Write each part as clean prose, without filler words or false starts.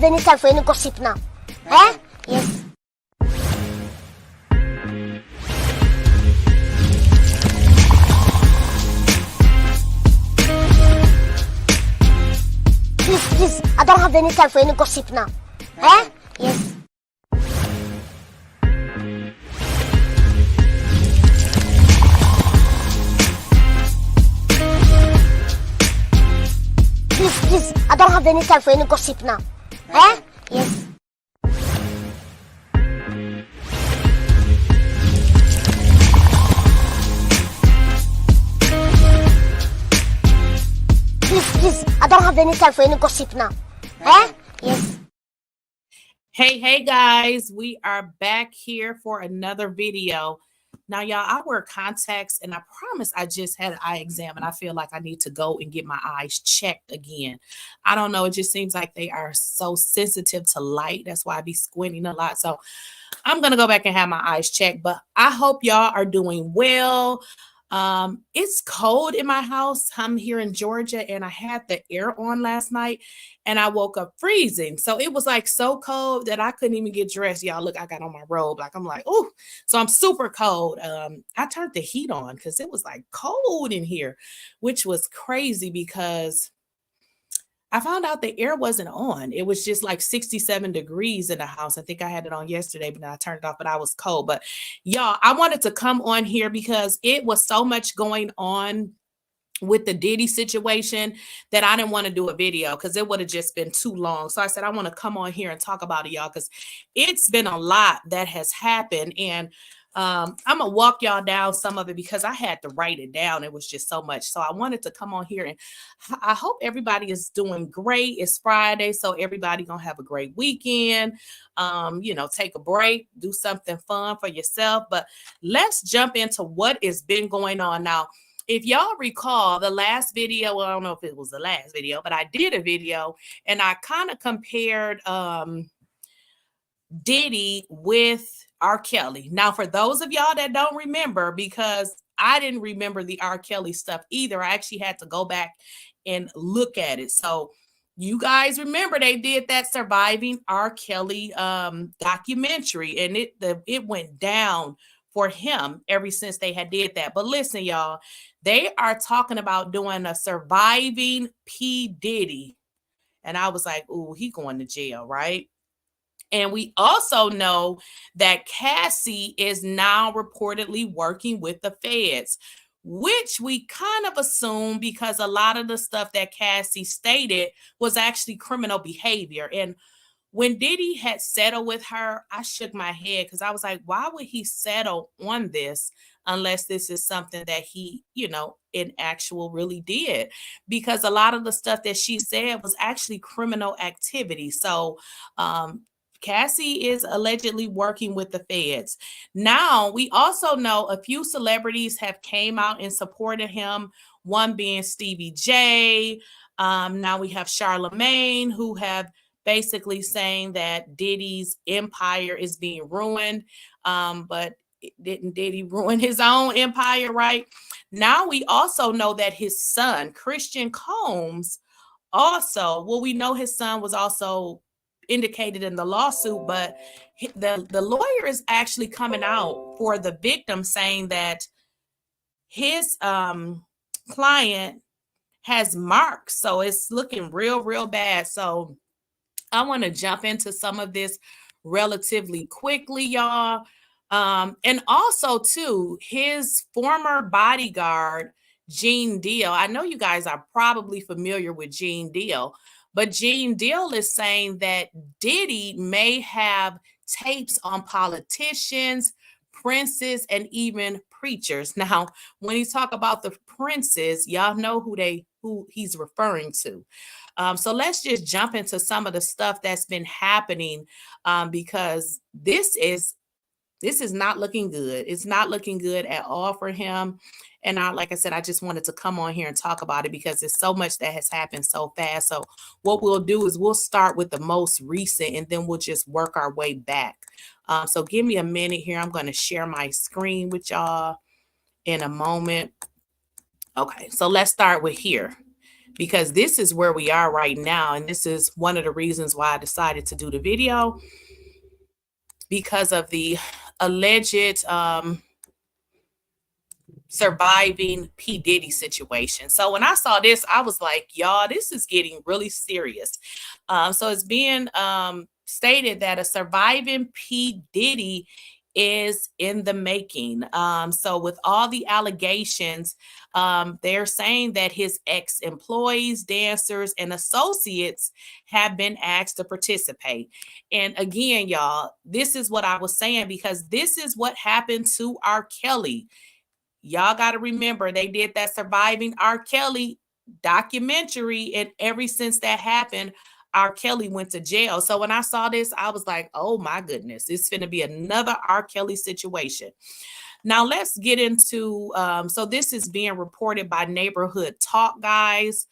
have any time for any gossip now. Eh? Yes. Please, I don't have any time for any gossip now. Eh? Yes. Please, I don't have any time for any gossip now. Eh? Yes. Please, I don't have any time for any gossip now. Eh? Yes. Hey guys, we are back here for another video. Now, y'all, I wear contacts, and I promise I just had an eye exam, and I feel like I need to go and get my eyes checked again. I don't know. It just seems like they are so sensitive to light. That's why I be squinting a lot. So I'm going to go back and have my eyes checked, but I hope y'all are doing well. It's cold in my house. I'm here in Georgia, and I had the air on last night, and I woke up freezing. So it was like so cold that I couldn't even get dressed. Y'all, look, I got on my robe. Like, I'm like, oh, so I'm super cold. I turned the heat on because it was like cold in here, which was crazy because I found out the air wasn't on. It was just like 67 degrees in the house. I think I had it on yesterday, but I turned it off, but I was cold. But y'all, I wanted to come on here because it was so much going on with the Diddy situation that I didn't want to do a video because it would have just been too long. So I said, I want to come on here and talk about it, y'all, because it's been a lot that has happened. And I'm gonna walk y'all down some of it because I had to write it down. It was just so much. So I wanted to come on here, and I hope everybody is doing great. It's Friday, so everybody gonna have a great weekend. Take a break, do something fun for yourself. But let's jump into what has been going on now. If y'all recall the last video, well, I don't know if it was the last video, but I did a video and I kind of compared Diddy with R. Kelly. Now, for those of y'all that don't remember, because I didn't remember the R. Kelly stuff either, I actually had to go back and look at it. So you guys remember they did that Surviving R. Kelly documentary, and it went down for him ever since they had did that. But listen, y'all, they are talking about doing a Surviving P Diddy. And I was like, ooh, he going to jail, right? And we also know that Cassie is now reportedly working with the feds, which we kind of assume because a lot of the stuff that Cassie stated was actually criminal behavior. And when Diddy had settled with her, I shook my head because I was like, why would he settle on this unless this is something that he, in actual really did? Because a lot of the stuff that she said was actually criminal activity. So, Cassie is allegedly working with the feds. Now, we also know a few celebrities have came out and supported him, one being Steviej. Now we have Charlemagne, who have basically saying that Diddy's empire is being ruined. But didn't Diddy ruin his own empire, right? Now we also know that his son, christiancombs, we know his son was also indicated in the lawsuit, but the lawyer is actually coming out for the victim saying that his client has marks. So it's looking real bad. So I want to jump into some of this relatively quickly, y'all. And also, too, his former bodyguard, Gene Deal. I know you guys are probably familiar with Gene Deal, but Gene Deal is saying that Diddy may have tapes on politicians, princes, and even preachers. Now, when he talk about the princes, y'all know who he's referring to. So let's just jump into some of the stuff that's been happening because this is not looking good. It's not looking good at all for him. And like I said, I just wanted to come on here and talk about it because there's so much that has happened so fast. So what we'll do is we'll start with the most recent and then we'll just work our way back. So give me a minute here. I'm going to share my screen with y'all in a moment. Okay, so let's start with here. because this is where we are right now. And this is one of the reasons why I decided to do the video, because of the alleged surviving P Diddy situation. So when I saw this, I was like, y'all, this is getting really serious. So it's being stated that a surviving P Diddy is in the making. So with all the allegations, they're saying that his ex-employees, dancers, and associates have been asked to participate. And again, y'all, this is what I was saying, because this is what happened to R. Kelly. Y'all got to remember, they did that Surviving R. Kelly documentary, and ever since that happened, R. Kelly went to jail. So when I saw this, I was like, oh my goodness, it's going to be another R. Kelly situation. Now let's get into, so this is being reported by Neighborhood Talk, guys.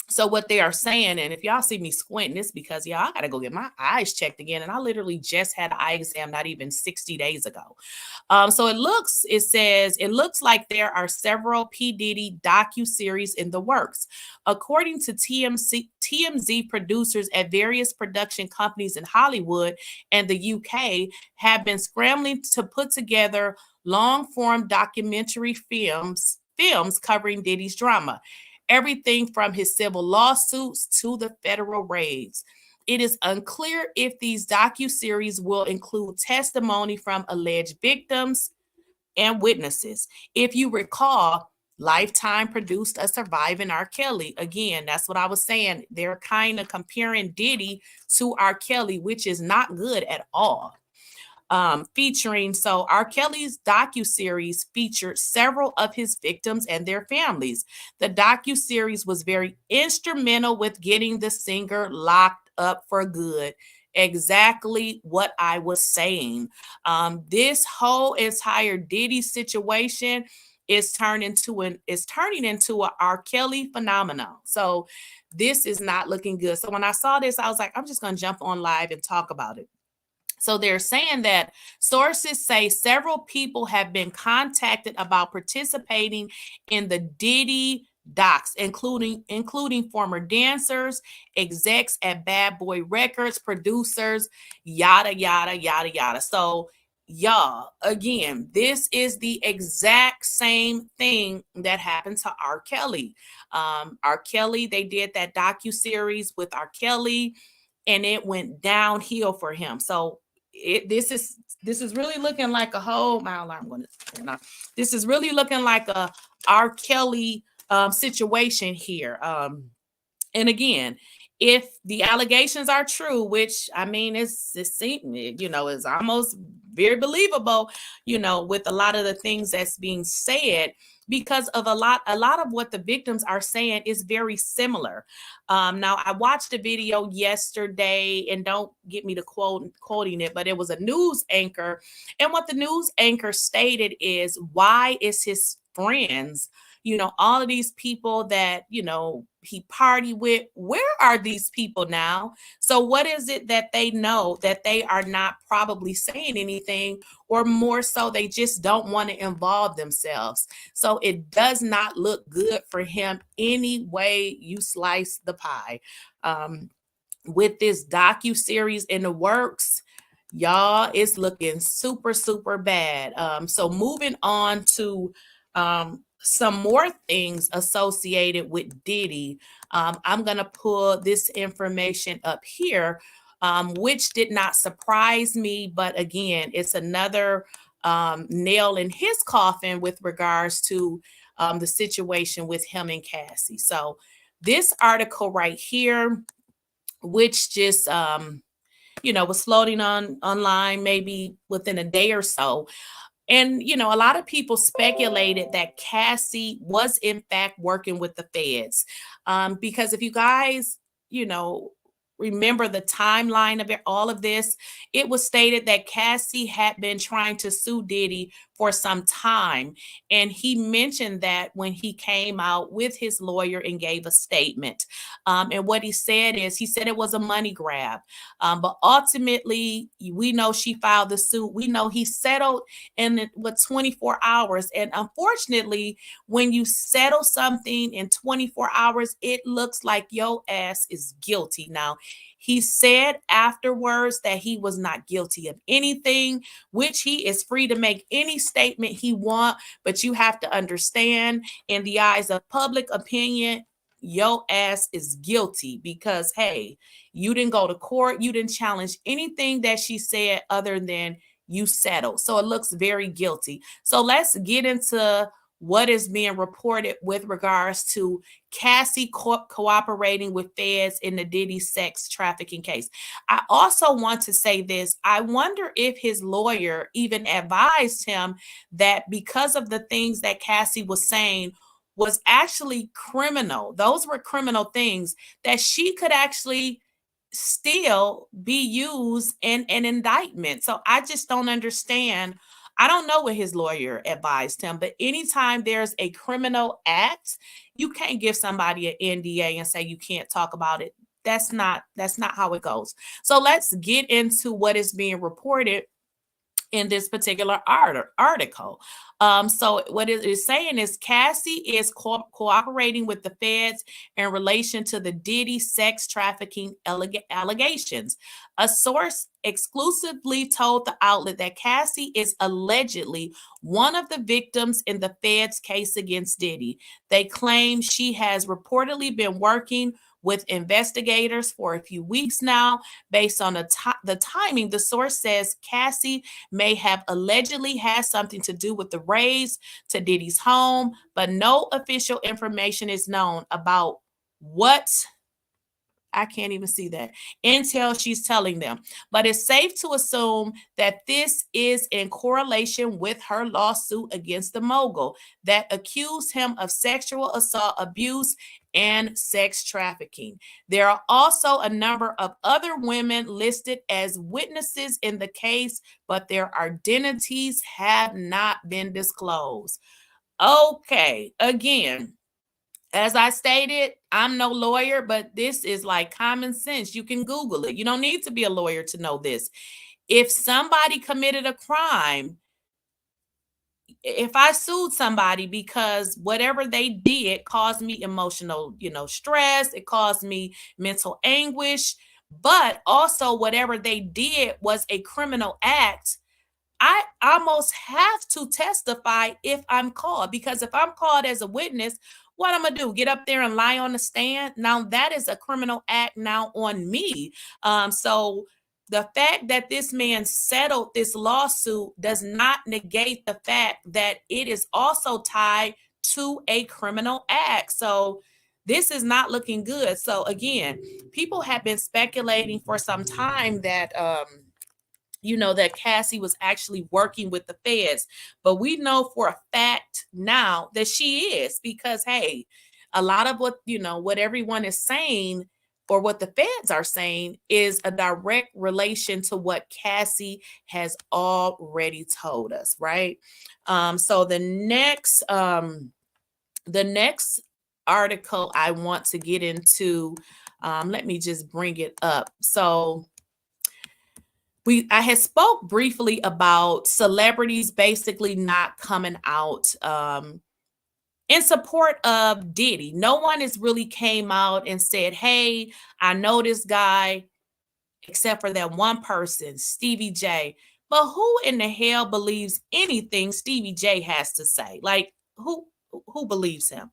So what they are saying, and if y'all see me squinting, it's because y'all, I got to go get my eyes checked again. And I literally just had an eye exam not even 60 days ago. So it looks like there are several P. Diddy docuseries in the works. According to TMZ, producers at various production companies in Hollywood and the UK have been scrambling to put together long-form documentary films covering Diddy's drama. Everything from his civil lawsuits to the federal raids. It is unclear if these docuseries will include testimony from alleged victims and witnesses. If you recall, Lifetime produced a Surviving R. Kelly. Again, that's what I was saying. They're kind of comparing Diddy to R. Kelly, which is not good at all. So R. Kelly's docuseries featured several of his victims and their families. The docuseries was very instrumental with getting the singer locked up for good. Exactly what I was saying. This whole entire Diddy situation is turning into a R. Kelly phenomenon. So this is not looking good. So when I saw this, I was like, I'm just going to jump on live and talk about it. So they're saying that sources say several people have been contacted about participating in the Diddy docs, including former dancers, execs at Bad Boy Records, producers, yada, yada, yada, yada. So y'all, again, this is the exact same thing that happened to R. Kelly. R. Kelly, they did that docuseries with R. Kelly, and it went downhill for him. So this is really looking like a whole, my alarm going to turn off. This is really looking like a R. Kelly situation here. And again, if the allegations are true, which I mean, it's almost very believable, with a lot of the things that's being said, because of a lot of what the victims are saying is very similar. Now I watched a video yesterday, and don't get me to quoting it, but it was a news anchor, and what the news anchor stated is, why is his friends, all of these people that, he partied with, where are these people now? So what is it that they know that they are not probably saying anything, or more so they just don't want to involve themselves? So it does not look good for him any way you slice the pie. With this docuseries in the works, y'all, it's looking super, super bad. So moving on to some more things associated with Diddy. I'm going to pull this information up here, which did not surprise me. But again, it's another nail in his coffin with regards to the situation with him and Cassie. So this article right here, which just, was floating online maybe within a day or so. And, a lot of people speculated that Cassie was in fact working with the feds. Because if you guys, remember the timeline of all of this, it was stated that Cassie had been trying to sue Diddy for some time. And he mentioned that when he came out with his lawyer and gave a statement. And what he said it was a money grab. But ultimately, we know she filed the suit. We know he settled in 24 hours. And unfortunately, when you settle something in 24 hours, it looks like your ass is guilty. Now, he said afterwards that he was not guilty of anything, which he is free to make any statement he want, but you have to understand, in the eyes of public opinion, your ass is guilty because, hey, you didn't go to court, you didn't challenge anything that she said other than you settled. So it looks very guilty. So let's get into what is being reported with regards to Cassie cooperating with feds in the Diddy sex trafficking case. I also want to say this. I wonder if his lawyer even advised him that because of the things that Cassie was saying was actually criminal. Those were criminal things that she could actually still be used in an indictment. So I just don't understand. I don't know what his lawyer advised him, but anytime there's a criminal act, you can't give somebody an NDA and say you can't talk about it. That's not how it goes. So let's get into what is being reported in this particular article. So what it is saying is Cassie is cooperating with the feds in relation to the Diddy sex trafficking allegations. A source exclusively told the outlet that Cassie is allegedly one of the victims in the feds' case against Diddy. They claim she has reportedly been working with investigators for a few weeks now. Based on the timing, the source says Cassie may have allegedly had something to do with the raids to Diddy's home, but no official information is known about what, I can't even see that, intel she's telling them. But it's safe to assume that this is in correlation with her lawsuit against the mogul that accused him of sexual assault, abuse, and sex trafficking. There are also a number of other women listed as witnesses in the case, but their identities have not been disclosed. Okay, again, as I stated, I'm no lawyer, but this is like common sense. You can Google it. You don't need to be a lawyer to know this. If somebody committed a crime, if I sued somebody because whatever they did caused me emotional, stress, it caused me mental anguish, but also whatever they did was a criminal act, I almost have to testify if I'm called, because if I'm called as a witness, what I'm gonna do? Get up there and lie on the stand? Now that is a criminal act now on me. So the fact that this man settled this lawsuit does not negate the fact that it is also tied to a criminal act. So this is not looking good. So again, people have been speculating for some time that that Cassie was actually working with the feds, but we know for a fact now that she is, because hey, a lot of what everyone is saying or what the feds are saying is a direct relation to what Cassie has already told us, right? So the next article I want to get into, let me just bring it up. So I had spoke briefly about celebrities basically not coming out in support of Diddy. No one has really came out and said, hey, I know this guy, except for that one person, Stevie J. But who in the hell believes anything Stevie J has to say? Like, who believes him?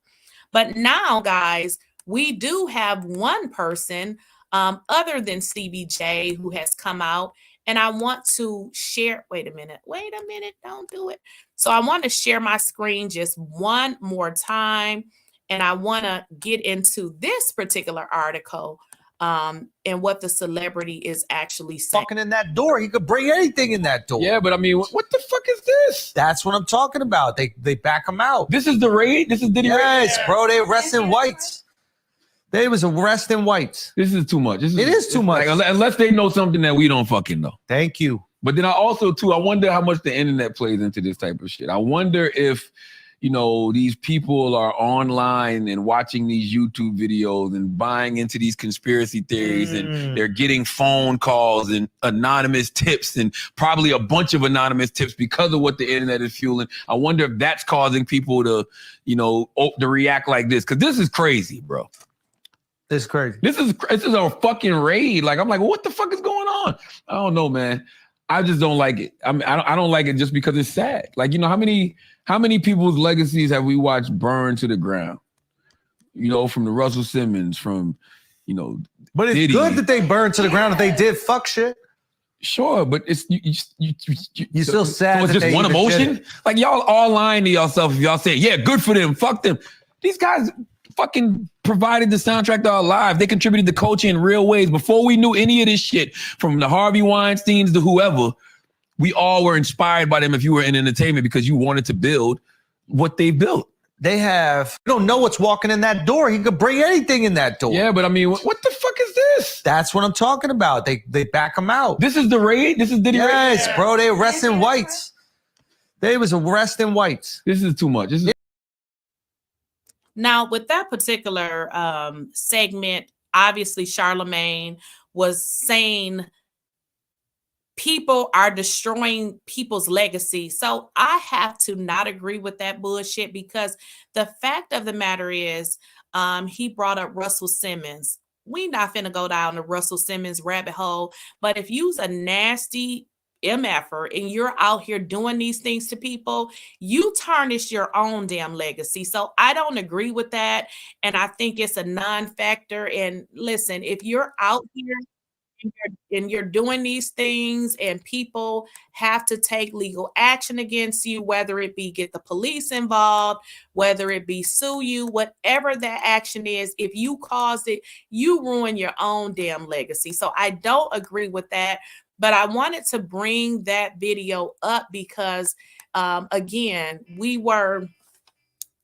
But now, guys, we do have one person other than Stevie J who has come out. And I want to share, wait a minute, don't do it. So I want to share my screen just one more time. And I want to get into this particular article and what the celebrity is actually saying. Fucking in that door. He could bring anything in that door. Yeah, but I mean, what the fuck is this? That's what I'm talking about. They back him out. This is the raid? This is Diddy raid? Yes, bro. They arresting whites. They was arresting whites. This is too much. It is too much. Like, unless they know something that we don't fucking know. Thank you. But then I also, too, I wonder how much the internet plays into this type of shit. I wonder if, you know, these people are online and watching these YouTube videos and buying into these conspiracy theories and they're getting phone calls and anonymous tips and probably a bunch of anonymous tips because of what the internet is fueling. I wonder if that's causing people to, you know, to react like this. Because this is crazy, bro. This is crazy. This is a fucking raid. Like, I'm like, what the fuck is going on? I don't know, man. I just don't like it. I mean, I don't like it just because it's sad. Like, you know, how many people's legacies have we watched burn to the ground? You know, from the Russell Simmons, from, you know, but it's Diddy. good that they burned to the ground if they did fuck shit. Sure, but it's you still sad. So it's that just one emotion. Like, y'all all lying to yourself if y'all say, yeah, good for them, fuck them. These guys fucking provided the soundtrack to our lives. They contributed to culture in real ways. Before we knew any of this shit, from the Harvey Weinsteins to whoever, we all were inspired by them if you were in entertainment because you wanted to build what they built. You don't know what's walking in that door. He could bring anything in that door. Yeah, but I mean, what the fuck is this? That's what I'm talking about. They back him out. This is the raid? This is Diddy raid? Yes, bro. They arresting whites. They was arresting whites. This is too much. Now, with that particular segment, obviously Charlemagne was saying people are destroying people's legacy. So I have to not agree with that bullshit because the fact of the matter is he brought up Russell Simmons. We not finna go down the Russell Simmons rabbit hole, but if you's a nasty MFer and you're out here doing these things to people, you tarnish your own damn legacy. So I don't agree with that. And I think it's a non-factor. And listen, if you're out here and you're doing these things and people have to take legal action against you, whether it be get the police involved, whether it be sue you, whatever that action is, if you caused it, you ruin your own damn legacy. So I don't agree with that. But I wanted to bring that video up because, again, we were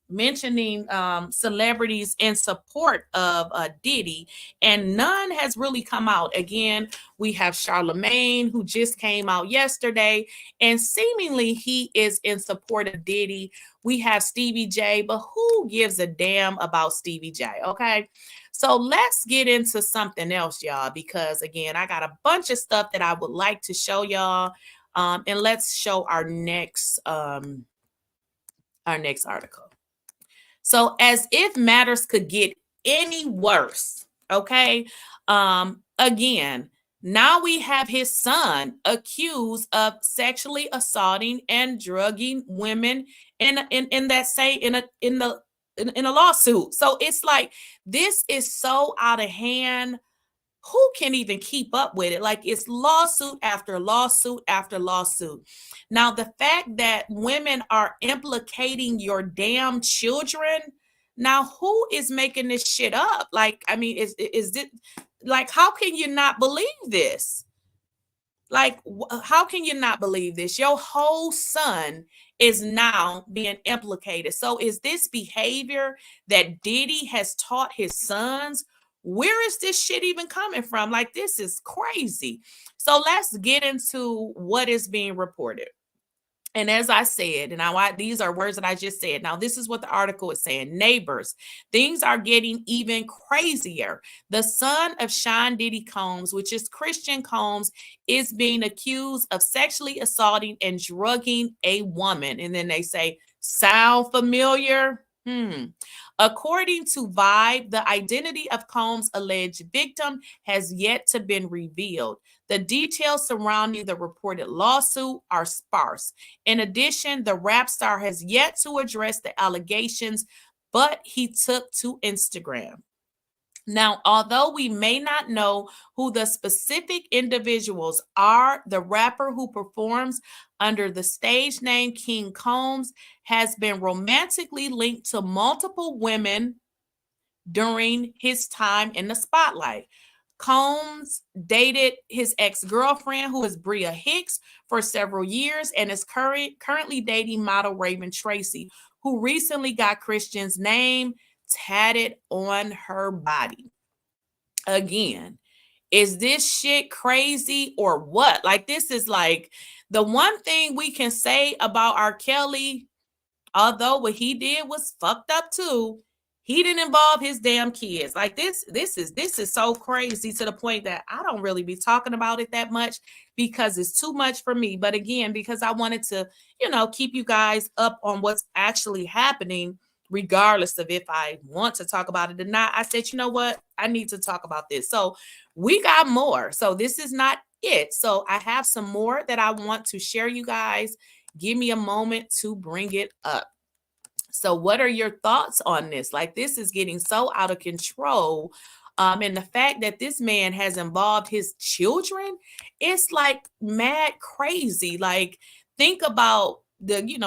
mentioning celebrities in support of Diddy, and none has really come out. Again, we have Charlemagne, who just came out yesterday, and seemingly he is in support of Diddy. We have steviej, but who gives a damn about steviej? Okay. So let's get into something else, y'all, because again, I got a bunch of stuff that I would like to show y'all. And let's show our next article. So as if matters could get any worse, okay? Again, now we have his son accused of sexually assaulting and drugging women in a lawsuit. So it's like, this is so out of hand. Who can even keep up with it? Like, it's lawsuit after lawsuit after lawsuit. Now, the fact that women are implicating your damn children. Now, who is making this shit up? Like, I mean, is it like, how can you not believe this? Like, how can you not believe this? Your whole son is now being implicated. So is this behavior that Diddy has taught his sons? Where is this shit even coming from? Like, this is crazy. So let's get into what is being reported. And as I said, and these are words that I just said. Now, this is what the article is saying. Neighbors, things are getting even crazier. The son of Sean Diddy Combs, which is Christian Combs, is being accused of sexually assaulting and drugging a woman. And then they say, sound familiar? According to Vibe, the identity of Combs' alleged victim has yet to be revealed. The details surrounding the reported lawsuit are sparse. In addition, the rap star has yet to address the allegations, but he took to Instagram. Now, although we may not know who the specific individuals are, the rapper who performs under the stage name King Combs has been romantically linked to multiple women during his time in the spotlight. Combs dated his ex-girlfriend, who is Bria Hicks, for several years and is currently dating model Raven Tracy, who recently got Christian's name tatted on her body. Again, is this shit crazy or what? Like, this is like the one thing we can say about R. Kelly, although what he did was fucked up too, he didn't involve his damn kids. Like, this is so crazy to the point that I don't really be talking about it that much because it's too much for me. But again, because I wanted to, keep you guys up on what's actually happening, regardless of if I want to talk about it or not. I said, you know what? I need to talk about this. So we got more. So this is not it. So I have some more that I want to share you guys. Give me a moment to bring it up. So what are your thoughts on this? Like, this is getting so out of control. And the fact that this man has involved his children, it's like mad crazy. Like, think about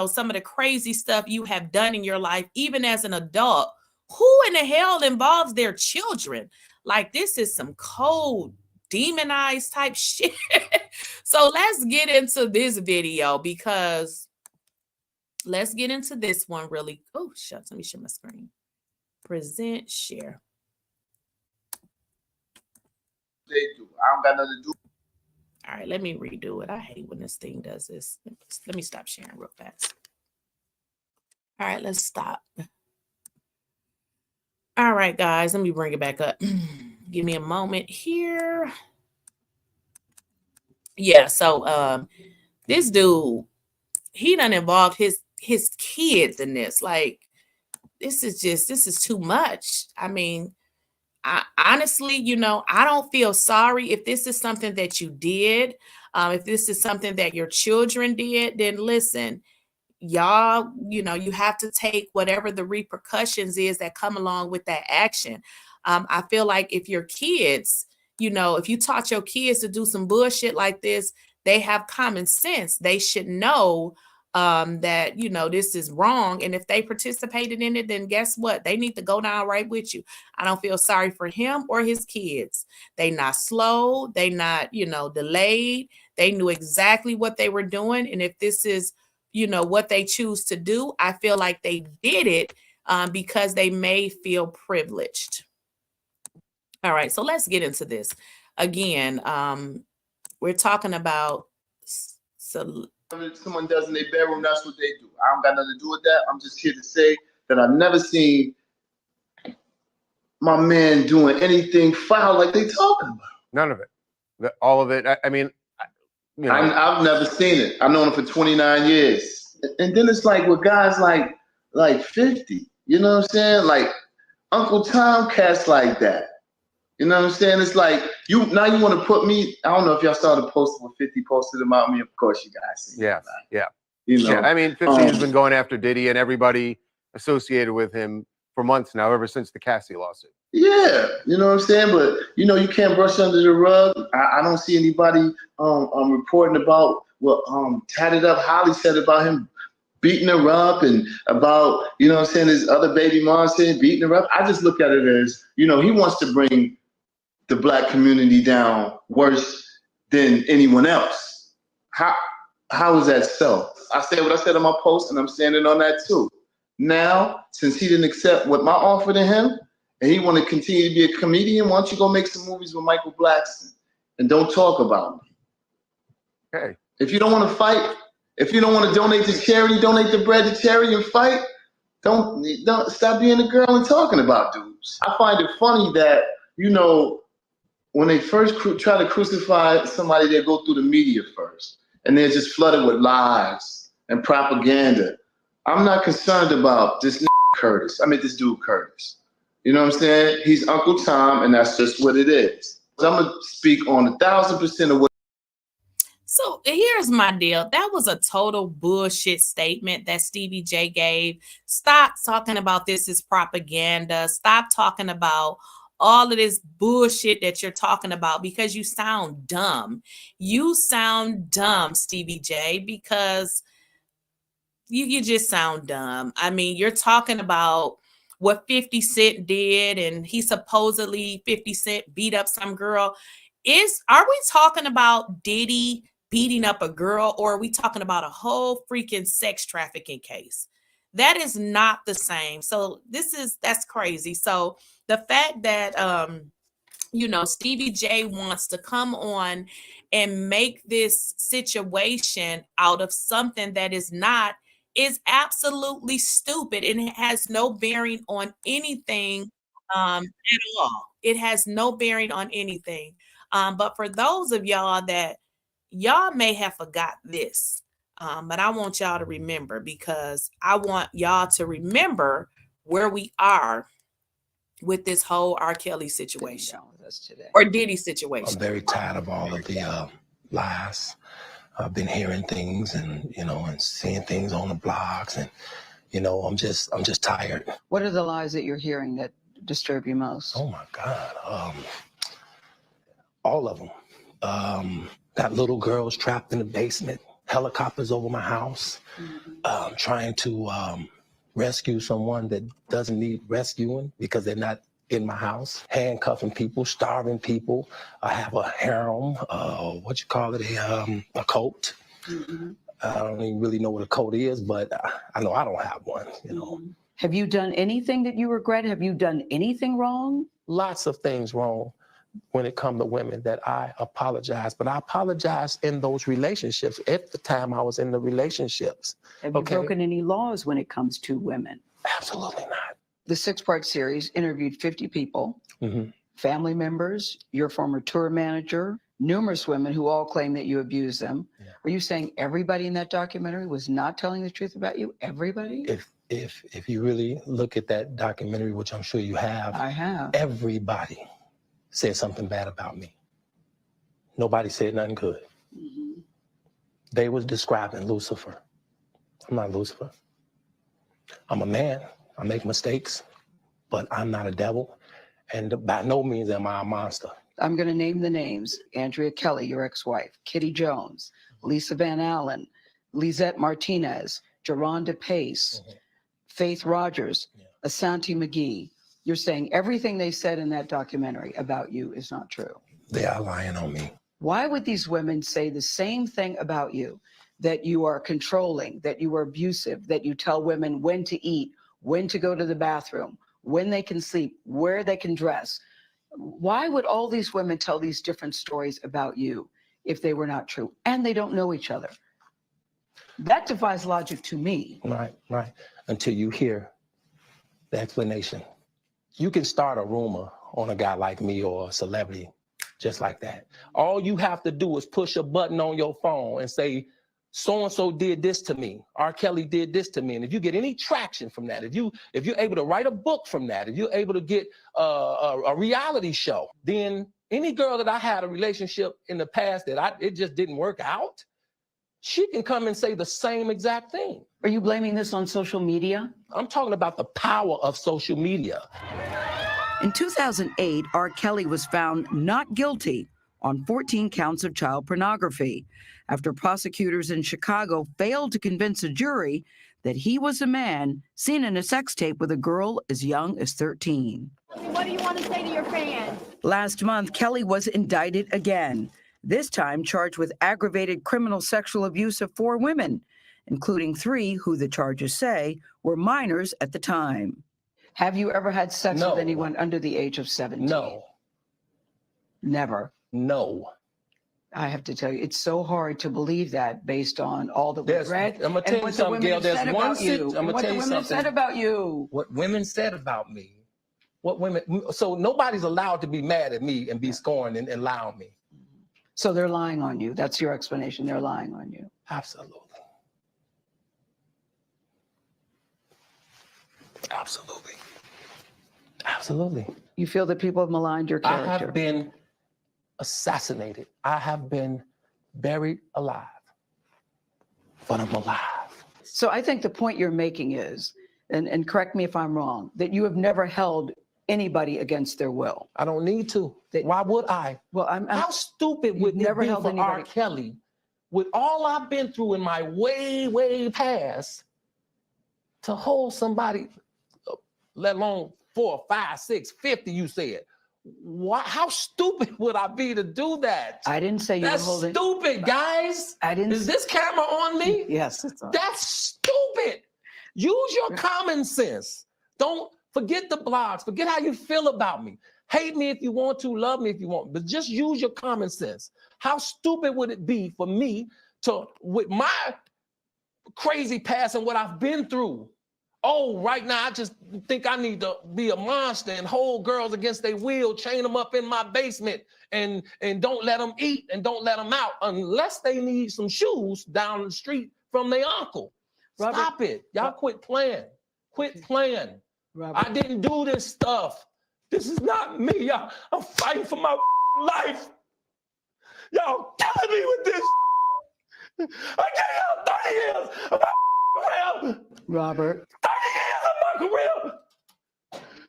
some of the crazy stuff you have done in your life, even as an adult. Who in the hell involves their children? Like, this is some cold, demonized type shit. So let's get into this video because let's get into this one really. Oh, shucks. Let me share my screen. Present, share. They do. I don't got nothing to do. All right, let me redo it. I hate when this thing does this. Let me stop sharing real fast. All right, let's stop. All right, guys, let me bring it back up. Give me a moment here. Yeah, so this dude, he done involved his kids in this. Like, this is too much. I mean, I honestly, I don't feel sorry if this is something that you did. If this is something that your children did, then listen, y'all, you have to take whatever the repercussions is that come along with that action. I feel like if your kids, if you taught your kids to do some bullshit like this, they have common sense. They should know that, this is wrong. And if they participated in it, then guess what? They need to go down right with you. I don't feel sorry for him or his kids. They not slow. They not, delayed. They knew exactly what they were doing. And if this is, what they choose to do, I feel like they did it because they may feel privileged. All right, so let's get into this. Again, we're talking about If someone does in their bedroom, that's what they do. I don't got nothing to do with that. I'm just here to say that I've never seen my man doing anything foul like they talking about. None of it. All of it. I mean, I've never seen it. I've known him for 29 years. And then it's like with guys like 50, you know what I'm saying? Like Uncle Tom cats like that. You know what I'm saying? It's like you want to put me. I don't know if y'all saw the post where 50 posted about me. Of course, you guys see. Yeah, yeah. Yeah, I mean, 50 has been going after Diddy and everybody associated with him for months now, ever since the Cassie lawsuit. Yeah, you know what I'm saying? But you can't brush under the rug. I don't see anybody reporting about what tatted up Holly said about him beating her up and about, his other baby mom saying beating her up. I just look at it as, he wants to bring the black community down worse than anyone else. How is that so? I said what I said on my post, and I'm standing on that too. Now, since he didn't accept what my offer to him, and he want to continue to be a comedian, why don't you go make some movies with Michael Blackson and don't talk about me? Okay. If you don't want to fight, if you don't want to donate to charity, donate the bread to charity and fight. Don't stop being a girl and talking about dudes. I find it funny that, when they first try to crucify somebody, they go through the media first. And they're just flooded with lies and propaganda. I'm not concerned about this this dude Curtis. You know what I'm saying? He's Uncle Tom, and that's just what it is. So I'm going to speak on 1,000% of what. So here's my deal. That was a total bullshit statement that Stevie J gave. Stop talking about this as propaganda. Stop talking about all of this bullshit that you're talking about because you sound dumb. You sound dumb, Stevie J, because you just sound dumb. I mean, you're talking about what 50 Cent did, and he supposedly 50 Cent beat up some girl. Are we talking about Diddy beating up a girl, or are we talking about a whole freaking sex trafficking case? That is not the same. So that's crazy. So the fact that Steviej wants to come on and make this situation out of something that is not is absolutely stupid, and it has no bearing on anything at all. It has no bearing on anything. But for those of y'all that y'all may have forgot this, but I want y'all to remember, because I want y'all to remember where we are with this whole R. Kelly situation or Diddy situation. I'm very tired of all of the lies. I've been hearing things and seeing things on the blogs, and I'm just tired. What are the lies that you're hearing that disturb you most? Oh my God, all of them. Got little girls trapped in the basement, helicopters over my house, trying to rescue someone that doesn't need rescuing because they're not in my house, handcuffing people, starving people. I have a harem, a cult. I don't even really know what a cult is, but I know I don't have one, Have you done anything that you regret? Have you done anything wrong? Lots of things wrong when it comes to women that I apologize, but I apologize in those relationships at the time I was in the relationships. Have you broken any laws when it comes to women? Absolutely not. The 6-part series interviewed 50 people, family members, your former tour manager, numerous women who all claim that you abused them. Yeah. Are you saying everybody in that documentary was not telling the truth about you? Everybody? If you really look at that documentary, which I'm sure you have, I have. Everybody said something bad about me. Nobody said nothing good. They was describing Lucifer. I'm not Lucifer. I'm a man. I make mistakes, but I'm not a devil. And by no means am I a monster. I'm going to name the names. Andrea Kelly, your ex-wife, Kitty Jones, Lisa Van Allen, Lisette Martinez, Geronda Pace, Faith Rogers, Asante McGee. You're saying everything they said in that documentary about you is not true. They are lying on me. Why would these women say the same thing about you? That you are controlling, that you are abusive, that you tell women when to eat, when to go to the bathroom, when they can sleep, where they can dress. Why would all these women tell these different stories about you if they were not true? And they don't know each other. That defies logic to me. Right. Until you hear the explanation. You can start a rumor on a guy like me or a celebrity just like that. All you have to do is push a button on your phone and say, so-and-so did this to me. R. Kelly did this to me. And if you get any traction from that, if you're able to write a book from that, if you're able to get a reality show, then any girl that I had a relationship in the past that it just didn't work out, she can come and say the same exact thing. Are you blaming this on social media? I'm talking about the power of social media. In 2008, R. Kelly was found not guilty on 14 counts of child pornography after prosecutors in Chicago failed to convince a jury that he was a man seen in a sex tape with a girl as young as 13. What do you want to say to your fans? Last month, Kelly was indicted again, this time charged with aggravated criminal sexual abuse of 4 women, including 3 who the charges say were minors at the time. Have you ever had sex with anyone under the age of 17? No. Never? No. I have to tell you, it's so hard to believe that based on all that we've read. I'm going to tell you something, Gail. There's one thing. I'm going to tell you something. What the women said about you. What women said about me. So nobody's allowed to be mad at me and be scorned and lie on me. So they're lying on you. That's your explanation. They're lying on you. Absolutely. Absolutely. Absolutely. You feel that people have maligned your character? I have been assassinated. I have been buried alive. But I'm alive. So I think the point you're making is, and correct me if I'm wrong, that you have never held anybody against their will. I don't need to. Why would I? Well, how stupid would it be for R. Kelly, with all I've been through in my way past, to hold somebody, let alone 4, 5, 6, 50, you said. How stupid would I be to do that? I didn't say you were holding. That's stupid, guys. I didn't. Is this camera on me? Yes, it's on. That's stupid. Use your common sense. Don't forget the blogs. Forget how you feel about me. Hate me if you want to, love me if you want, but just use your common sense. How stupid would it be for me to, with my crazy past and what I've been through, oh, right now I just think I need to be a monster and hold girls against their will, chain them up in my basement and don't let them eat and don't let them out unless they need some shoes down the street from their uncle. Robert, stop it. Y'all quit playing. Quit playing. Robert. I didn't do this stuff. This is not me, y'all. I'm fighting for my life. Y'all killing me with this. I gave y'all 30 years of my career. Robert. 30 years of my career.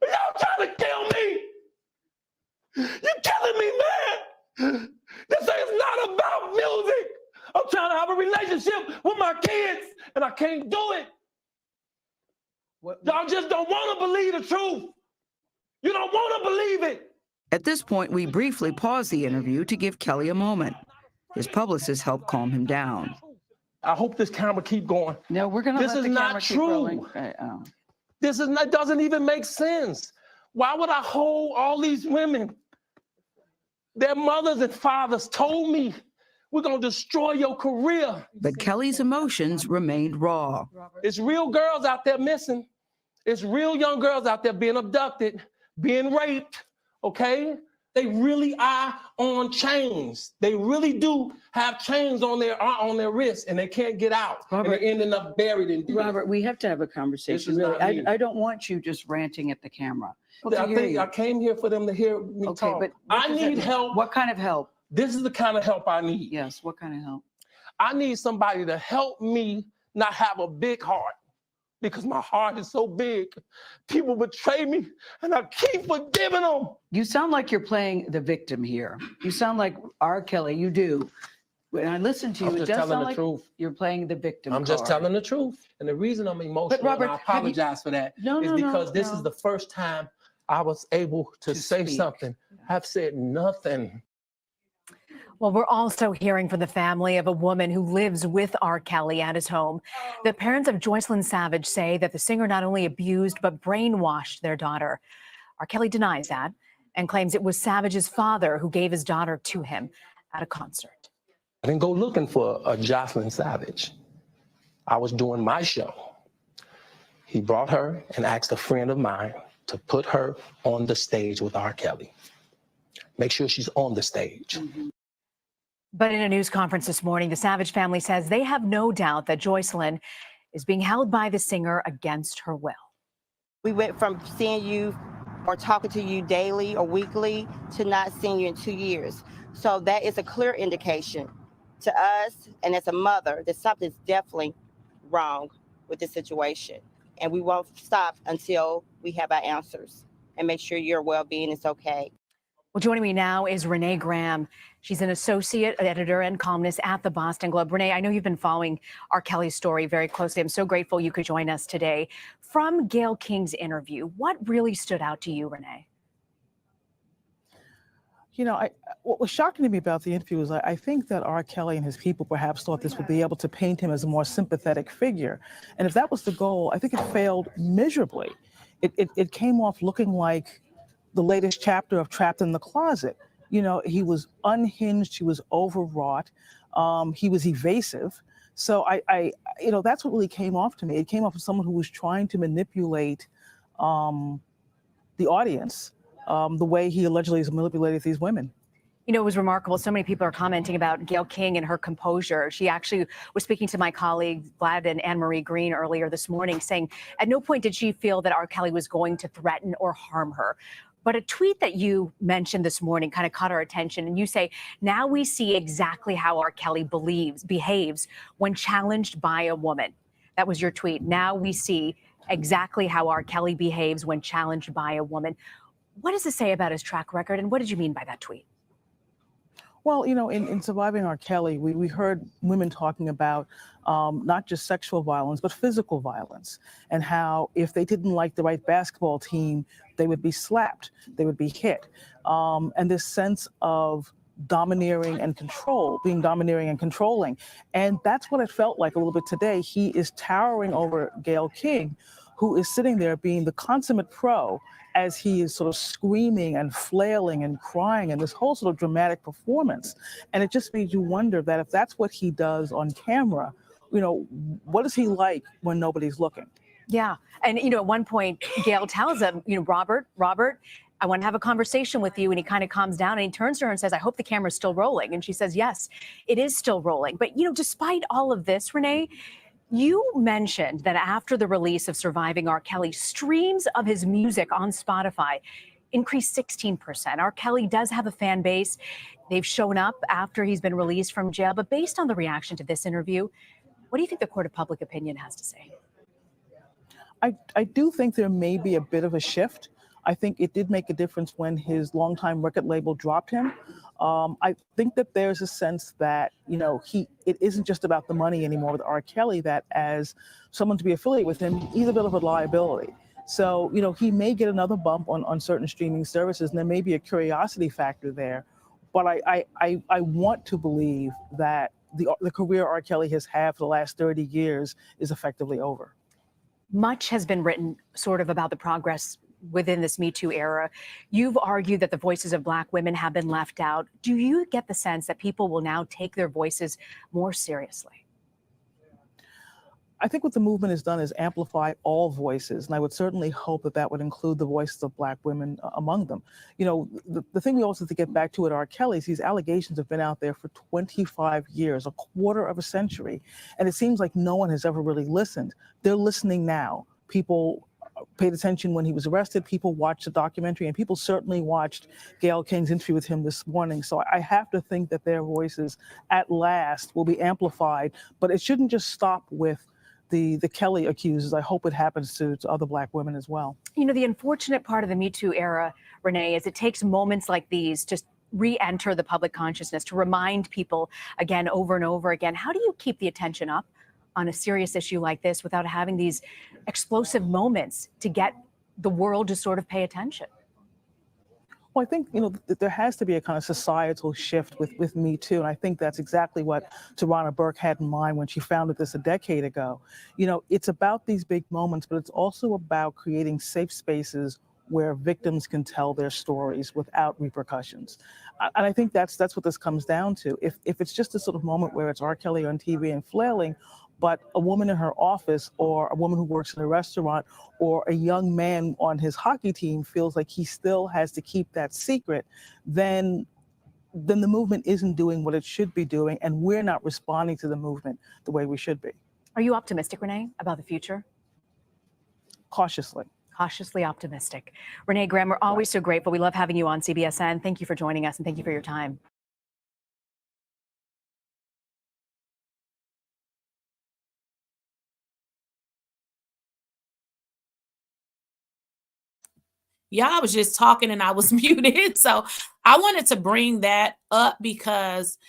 Y'all trying to kill me. You're killing me, man. This is not about music. I'm trying to have a relationship with my kids, and I can't do it. Y'all just don't want to believe the truth. You don't want to believe it. At this point, we briefly pause the interview to give Kelly a moment. His publicist helped calm him down. I hope this camera keep going. No, we're going to let the camera keep rolling. This is not, doesn't even make sense. Why would I hold all these women? Their mothers and fathers told me, we're going to destroy your career. But Kelly's emotions remained raw. It's real girls out there missing. It's real young girls out there being abducted, being raped, okay? They really are on chains. They really do have chains on their wrists, and they can't get out. Robert, and they're ending up buried in deep. Robert, we have to have a conversation. Really, I don't want you just ranting at the camera. I came here for them to hear me talk. But I need help. What kind of help? This is the kind of help I need. Yes, what kind of help? I need somebody to help me not have a big heart, because my heart is so big. People betray me, and I keep forgiving them. You sound like you're playing the victim here. You sound like R. Kelly, you do. When I listen to you, it does sound like you're playing the victim I'm just telling the truth. And the reason I'm emotional, Robert, and I apologize for that, is because this is the first time I was able to say something. I've said nothing. Well, we're also hearing from the family of a woman who lives with R. Kelly at his home. The parents of Joycelyn Savage say that the singer not only abused but brainwashed their daughter. R. Kelly denies that and claims it was Savage's father who gave his daughter to him at a concert. I didn't go looking for a Joycelyn Savage. I was doing my show. He brought her and asked a friend of mine to put her on the stage with R. Kelly. Make sure she's on the stage. But in a news conference this morning, the Savage family says they have no doubt that Joycelyn is being held by the singer against her will. We went from seeing you or talking to you daily or weekly to not seeing you in 2 years. So that is a clear indication to us and as a mother that something's definitely wrong with this situation. And we won't stop until we have our answers and make sure your well-being is okay. Well, joining me now is Renee Graham. She's an associate editor and columnist at the Boston Globe. Renee, I know you've been following R. Kelly's story very closely. I'm so grateful you could join us today. From Gayle King's interview, what really stood out to you, Renee? You know, what was shocking to me about the interview is I think that R. Kelly and his people perhaps thought this would be able to paint him as a more sympathetic figure. And if that was the goal, I think it failed miserably. It came off looking like the latest chapter of Trapped in the Closet. You know, he was unhinged, he was overwrought, he was evasive. So you know, that's what really came off to me. It came off as someone who was trying to manipulate the audience the way he allegedly has manipulated these women. You know, it was remarkable. So many people are commenting about Gayle King and her composure. She actually was speaking to my colleagues, Vlad and Anne-Marie Green, earlier this morning, saying at no point did she feel that R. Kelly was going to threaten or harm her. But a tweet that you mentioned this morning kind of caught our attention, and you say, now we see exactly how R. Kelly behaves when challenged by a woman. That was your tweet. Now we see exactly how R. Kelly behaves when challenged by a woman. What does this say about his track record, and what did you mean by that tweet? Well, you know, in Surviving R. Kelly, we heard women talking about not just sexual violence, but physical violence, and how if they didn't like the right basketball team, they would be slapped, they would be hit. And this sense of domineering and being domineering and controlling. And that's what it felt like a little bit today. He is towering over Gayle King, who is sitting there being the consummate pro as he is sort of screaming and flailing and crying and this whole sort of dramatic performance. And it just made you wonder that if that's what he does on camera, you know, what is he like when nobody's looking? Yeah. And, you know, at one point, Gayle tells him, you know, Robert, I want to have a conversation with you. And he kind of calms down and he turns to her and says, I hope the camera's still rolling. And she says, yes, it is still rolling. But, you know, despite all of this, Renee, you mentioned that after the release of Surviving R. Kelly, streams of his music on Spotify increased 16%. R. Kelly does have a fan base. They've shown up after he's been released from jail. But based on the reaction to this interview, what do you think the court of public opinion has to say? I do think there may be a bit of a shift. I think it did make a difference when his longtime record label dropped him. I think that there's a sense that, you know, it isn't just about the money anymore with R. Kelly, that as someone to be affiliated with him, he's a bit of a liability. So, you know, he may get another bump on certain streaming services, and there may be a curiosity factor there. But I want to believe that the career R. Kelly has had for the last 30 years is effectively over. Much has been written sort of about the progress within this Me Too era. You've argued that the voices of Black women have been left out. Do you get the sense that people will now take their voices more seriously? I think what the movement has done is amplify all voices, and I would certainly hope that that would include the voices of Black women among them. You know, the thing we also have to get back to at R. Kelly's, these allegations have been out there for 25 years, a quarter of a century, and it seems like no one has ever really listened. They're listening now. People paid attention when he was arrested, people watched the documentary, and people certainly watched Gayle King's interview with him this morning. So I have to think that their voices at last will be amplified, but it shouldn't just stop with the Kelly accusers. I hope it happens to other Black women as well. You know, the unfortunate part of the Me Too era, Renee, is it takes moments like these to re-enter the public consciousness, to remind people again, over and over again. How do you keep the attention up on a serious issue like this without having these explosive moments to get the world to sort of pay attention? Well, I think, you know, there has to be a kind of societal shift with Me Too. And I think that's exactly what Tarana Burke had in mind when she founded this a decade ago. You know, it's about these big moments, but it's also about creating safe spaces where victims can tell their stories without repercussions. And I think that's what this comes down to. If it's just a sort of moment where it's R. Kelly on TV and flailing, but a woman in her office or a woman who works in a restaurant or a young man on his hockey team feels like he still has to keep that secret, then the movement isn't doing what it should be doing, and we're not responding to the movement the way we should be. Are you optimistic, Renee, about the future? Cautiously. Cautiously optimistic. Renee Graham, we're always so grateful. We love having you on CBSN. Thank you for joining us, and thank you for your time. Yeah, I was just talking and I was muted. So I wanted to bring that up because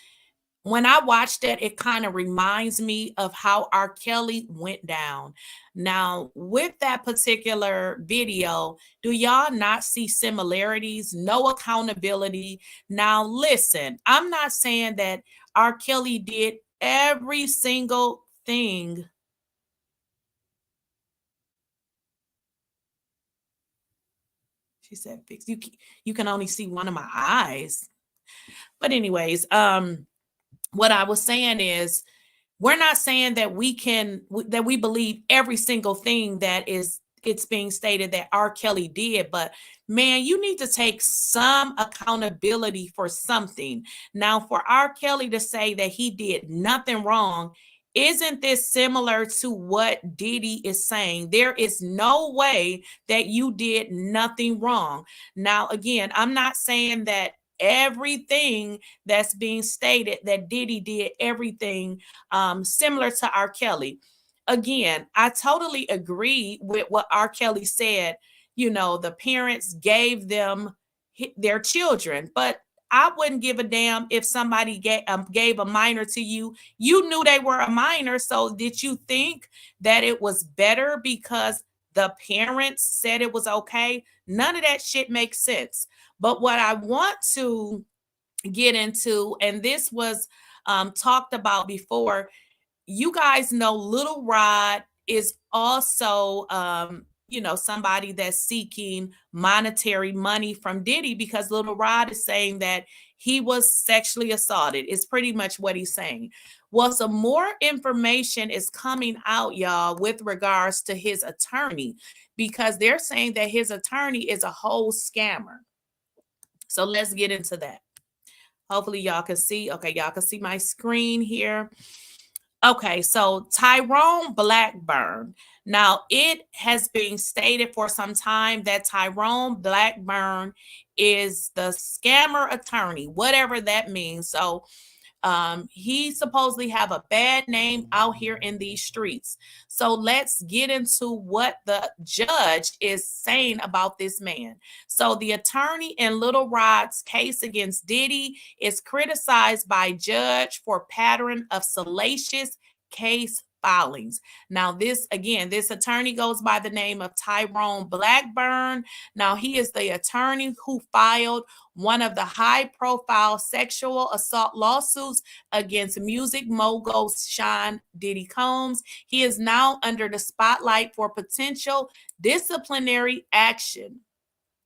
when I watched it, it kind of reminds me of how R. Kelly went down. Now, with that particular video, do y'all not see similarities? No accountability. Now, listen, I'm not saying that R. Kelly did every single thing. She said, "Fix you can only see one of my eyes." But anyways, what I was saying is, we're not saying that we believe every single thing that it's being stated that R. Kelly did, but man, you need to take some accountability for something. Now, for R. Kelly to say that he did nothing wrong, isn't this similar to what Diddy is saying? There is no way that you did nothing wrong. Now, again, I'm not saying that everything that's being stated that Diddy did everything similar to R. Kelly. Again, I totally agree with what R. Kelly said. You know, the parents gave them their children, but I wouldn't give a damn if somebody gave a minor to you. You knew they were a minor. So did you think that it was better because the parents said it was okay? None of that shit makes sense. But what I want to get into, and this was talked about before. You guys know Little Rod is also, you know, somebody that's seeking monetary money from Diddy, because Little Rod is saying that he was sexually assaulted. It's pretty much what he's saying. Well, some more information is coming out, y'all, with regards to his attorney, because they're saying that his attorney is a whole scammer. So let's get into that. Hopefully y'all can see. Okay, y'all can see my screen here. Okay, so Tyrone Blackburn. Now, it has been stated for some time that Tyrone Blackburn is the scammer attorney, whatever that means. So he supposedly have a bad name out here in these streets. So let's get into what the judge is saying about this man. So the attorney in Little Rod's case against Diddy is criticized by judge for pattern of salacious case filings. Now, this attorney goes by the name of Tyrone Blackburn. Now, he is the attorney who filed one of the high-profile sexual assault lawsuits against music mogul Sean Diddy Combs. He is now under the spotlight for potential disciplinary action.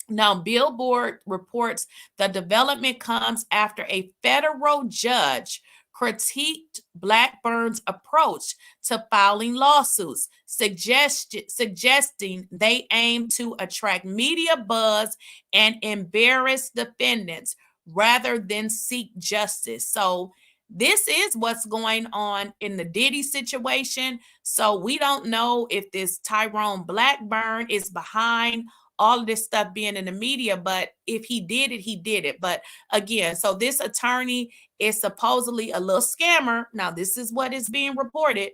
Now, Billboard reports the development comes after a federal judge critiqued Blackburn's approach to filing lawsuits, suggesting they aim to attract media buzz and embarrass defendants rather than seek justice. So this is what's going on in the Diddy situation. So we don't know if this Tyrone Blackburn is behind all of this stuff being in the media, but if he did it, he did it. But again, so this attorney is supposedly a little scammer. Now, this is what is being reported.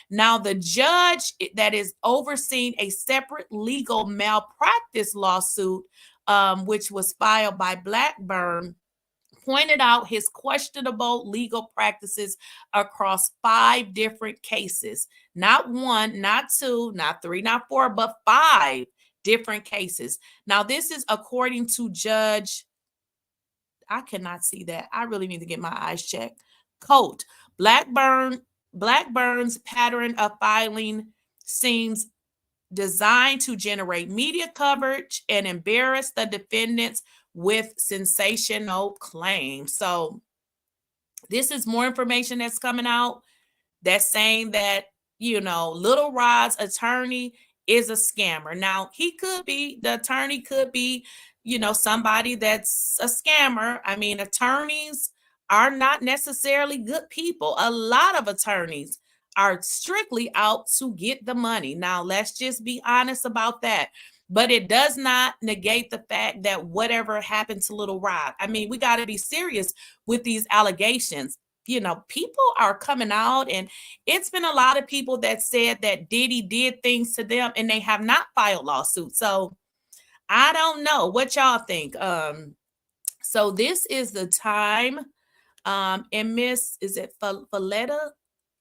Now, the judge that is overseeing a separate legal malpractice lawsuit, which was filed by Blackburn, pointed out his questionable legal practices across 5 different cases. Not 1, not 2, not 3, not 4, but 5 different cases. Now, this is according to Judge, I cannot see that. I really need to get my eyes checked. Coat. Blackburn's pattern of filing seems designed to generate media coverage and embarrass the defendants with sensational claims. So this is more information that's coming out that's saying that, you know, Little Rod's attorney is a scammer. Now, the attorney could be, you know, somebody that's a scammer. I mean, attorneys are not necessarily good people. A lot of attorneys are strictly out to get the money. Now, let's just be honest about that. But it does not negate the fact that whatever happened to Little Rod, I mean, we got to be serious with these allegations. You know, people are coming out, and it's been a lot of people that said that Diddy did things to them and they have not filed lawsuits. So I don't know what y'all think. So this is the time. And Miss, is it Falletta?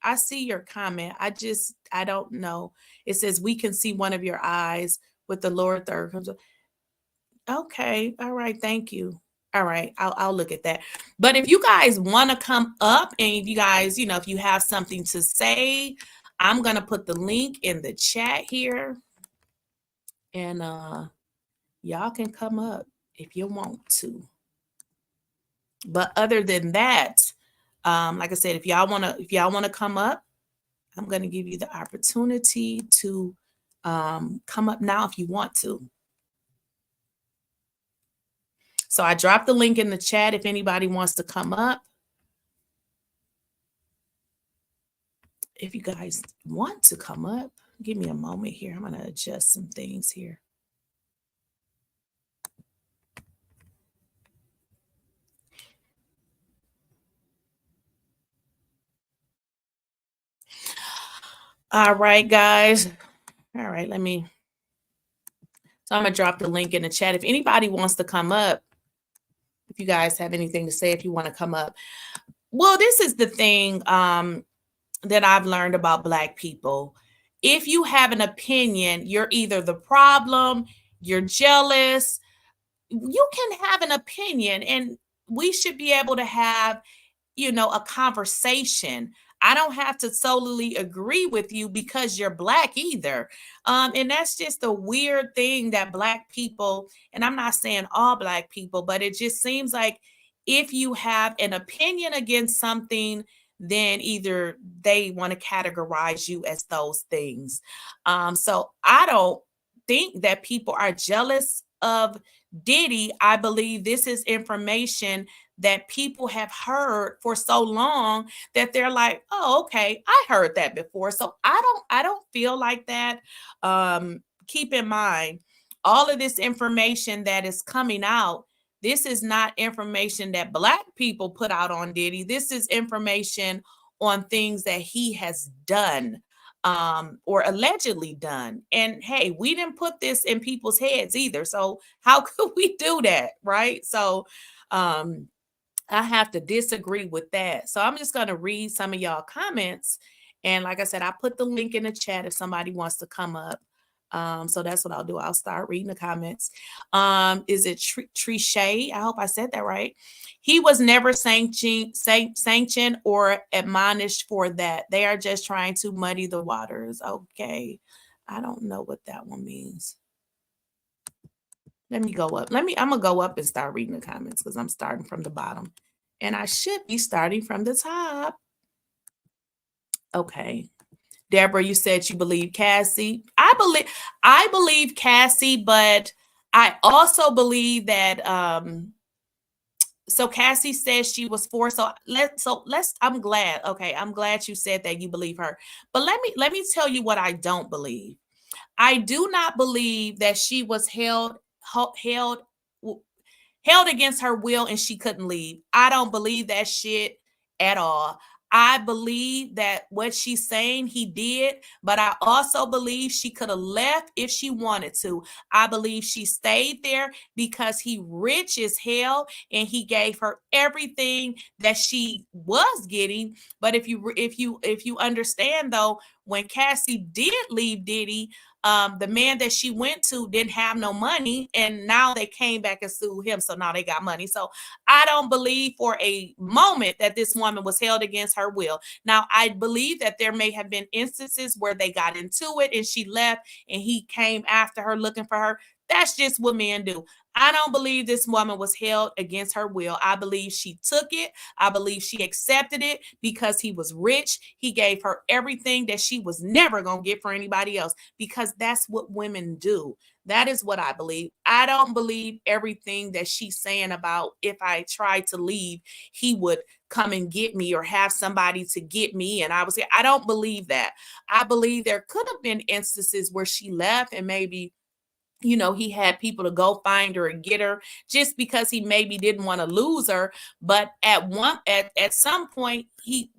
I see your comment. I don't know. It says we can see one of your eyes with the lower third comes up. Okay. All right. Thank you. All right, I'll look at that. But if you guys want to come up, and if you guys, you know, if you have something to say, I'm going to put the link in the chat here. And y'all can come up if you want to. But other than that, like I said, if y'all want to come up, I'm going to give you the opportunity to come up now if you want to. So I dropped the link in the chat if anybody wants to come up. If you guys want to come up, give me a moment here. I'm going to adjust some things here. All right, guys. All right, so I'm going to drop the link in the chat. If anybody wants to come up, if you guys have anything to say, if you want to come up. Well, this is the thing that I've learned about Black people. If you have an opinion, you're either the problem, you're jealous. You can have an opinion, and we should be able to have, you know, a conversation. I don't have to solely agree with you because you're Black either. And that's just a weird thing that Black people, and I'm not saying all Black people, but it just seems like if you have an opinion against something, then either they want to categorize you as those things. So I don't think that people are jealous of Diddy. I believe this is information that people have heard for so long that they're like, oh, okay, I heard that before. So I don't feel like that. Keep in mind, all of this information that is coming out, this is not information that Black people put out on Diddy. This is information on things that he has done, or allegedly done. And hey, we didn't put this in people's heads either. So how could we do that? Right. So I have to disagree with that. So I'm just going to read some of y'all comments. And like I said, I put the link in the chat if somebody wants to come up. So that's what I'll do. I'll start reading the comments. Is it Trishay? I hope I said that right. He was never sanctioned or admonished for that. They are just trying to muddy the waters. Okay. I don't know what that one means. Let me go up. I'm going to go up and start reading the comments because I'm starting from the bottom. And I should be starting from the top. Okay. Deborah, you said you believe Cassie. I believe Cassie, but I also believe that so Cassie says she was forced. I'm glad. Okay, I'm glad you said that you believe her. But let me tell you what I don't believe. I do not believe that she was held against her will and she couldn't leave. I don't believe that shit at all. I believe that what she's saying he did, but I also believe she could have left if she wanted to. I believe she stayed there because he rich as hell and he gave her everything that she was getting. But if you understand though, when Cassie did leave Diddy, the man that she went to didn't have no money, and now they came back and sued him. So now they got money. So I don't believe for a moment that this woman was held against her will. Now, I believe that there may have been instances where they got into it and she left and he came after her looking for her. That's just what men do. I don't believe this woman was held against her will. I believe she took it. I believe she accepted it because he was rich. He gave her everything that she was never going to get for anybody else because that's what women do. That is what I believe. I don't believe everything that she's saying about if I tried to leave, he would come and get me or have somebody to get me. And I don't believe that. I believe there could have been instances where she left and maybe, you know, he had people to go find her and get her just because he maybe didn't want to lose her. But at some point,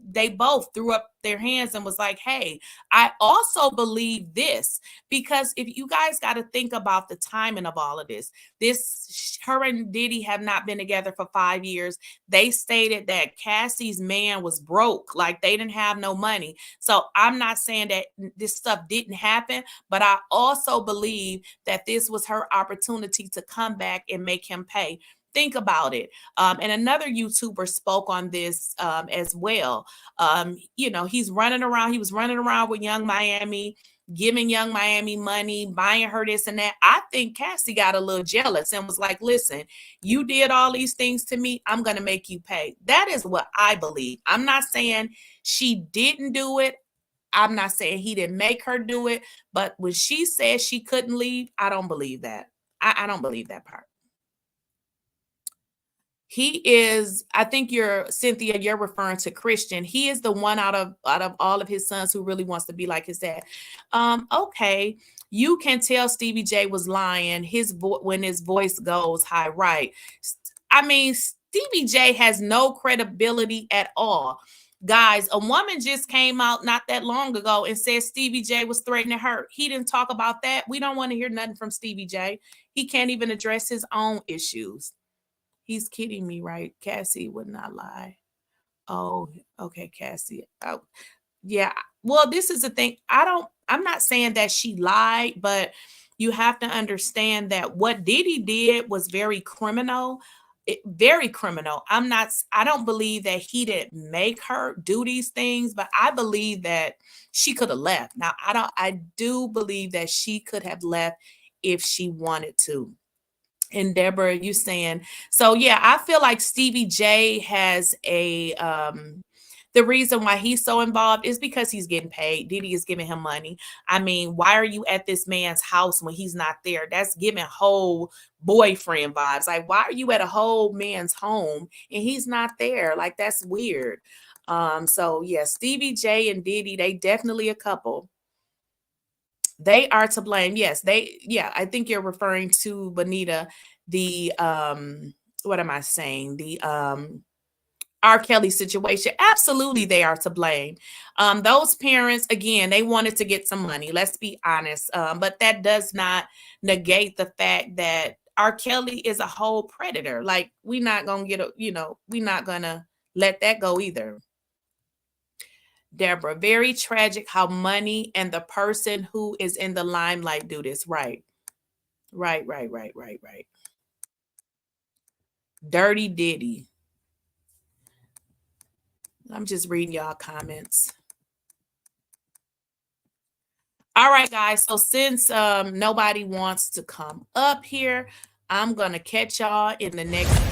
they both threw up their hands and was like, hey, I also believe this, because if you guys got to think about the timing of all of this, her and Diddy have not been together for 5 years. They stated that Cassie's man was broke, like they didn't have no money. So I'm not saying that this stuff didn't happen, but I also believe that this was her opportunity to come back and make him pay. Think about it. And another YouTuber spoke on this as well. You know, he was running around with Yungmiami, giving Yungmiami money, buying her this and that. I think Cassie got a little jealous and was like, listen, you did all these things to me. I'm going to make you pay. That is what I believe. I'm not saying she didn't do it. I'm not saying he didn't make her do it. But when she said she couldn't leave, I don't believe that. I don't believe that part. He is, I think Cynthia, you're referring to Christian. He is the one out of all of his sons who really wants to be like his dad. Okay. You can tell Stevie J was lying when his voice goes high, right? I mean, Stevie J has no credibility at all. Guys, a woman just came out not that long ago and said Stevie J was threatening her. He didn't talk about that. We don't want to hear nothing from Stevie J. He can't even address his own issues. He's kidding me, right? Cassie would not lie. Oh, okay, Cassie. Oh, yeah. Well, this is the thing. I'm not saying that she lied, but you have to understand that what Diddy did was very criminal. very criminal. I don't believe that he didn't make her do these things, but I believe that she could have left. Now, I do believe that she could have left if she wanted to. And Deborah, you saying, so yeah, I feel like Stevie J has a, the reason why he's so involved is because he's getting paid. Diddy is giving him money. I mean, why are you at this man's house when he's not there? That's giving whole boyfriend vibes. Like, why are you at a whole man's home and he's not there? Like, that's weird. So yeah, Stevie J and Diddy, they definitely a couple. They are to blame. Yes, I think you're referring to Bonita, the what am I saying? The R. Kelly situation. Absolutely, they are to blame. Those parents, again, they wanted to get some money. Let's be honest. But that does not negate the fact that R. Kelly is a whole predator. Like, we're not gonna we're not gonna let that go either. Deborah, very tragic how money and the person who is in the limelight do this. Right. Dirty Diddy. I'm just reading y'all comments. All right, guys. So since nobody wants to come up here, I'm going to catch y'all in the next